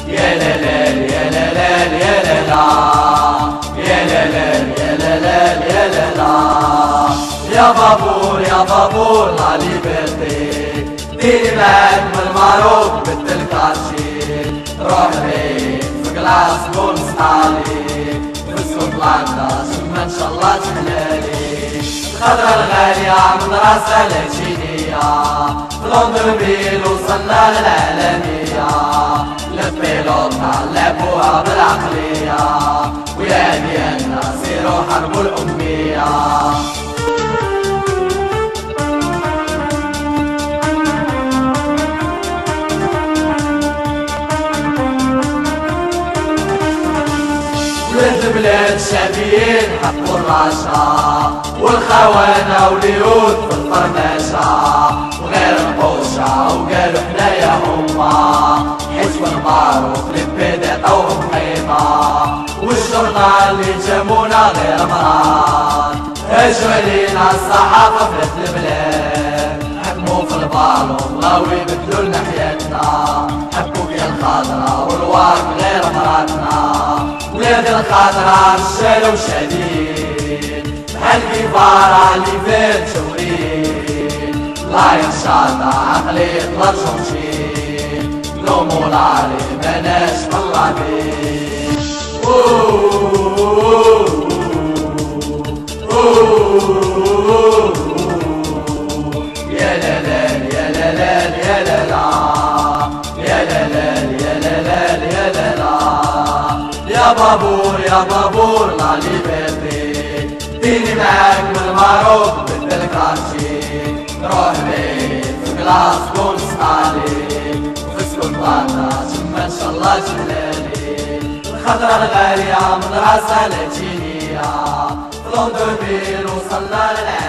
يا لا لا يا لا لا يا لا لا يا لا لا يا لا لا يا لا لا يا بابور يا بابور لا ليبرتي ديني معاك من الماروك بالتلكاشي روح بيك في كلاسكو نصحالي في اسكتلندا شما ان شاء الله تحلالي الخضرا الغالية من راسها لتشينية في لندن بيل وصلنا للعالمية البيلوطة لعبوها بالعقلية ويا ديالنا سيرو حربوا الأمية ولاد البلاد الشعبيين حقوا الراشا والخونة واليهود في الفرماشة وغير القوشة وقالوا حنايا هما حيت بالماروك لبيدا طوهم حيطة والجرنال اللي جابونا غير مران هاجوا علينا الصحافة في البلاد حكموا في البالو بغاو يبدلوا لنا حياتنا حكوا فيها الخضرا والورق غير مراتنا ولاد الخضرا رجالة وشادين بحال كيفارة اللي فات شورين الله ينشاطا عقلي يطلع شمشين لو مولاري ماناش بالله بيه يا لا لا يا لا لا يا لا لا يا لا لا يا لا لا يا لا لا يا بابور لا ليبرتي ديني معاك من الماروك بالتلكاشي روح بيك في كلاسكو نصحالي وفي اسكتلندا شما ان شاء الله تحلالي الخضرا الغالية من راسها لتشينية في لندن بيل وصلنا للعالم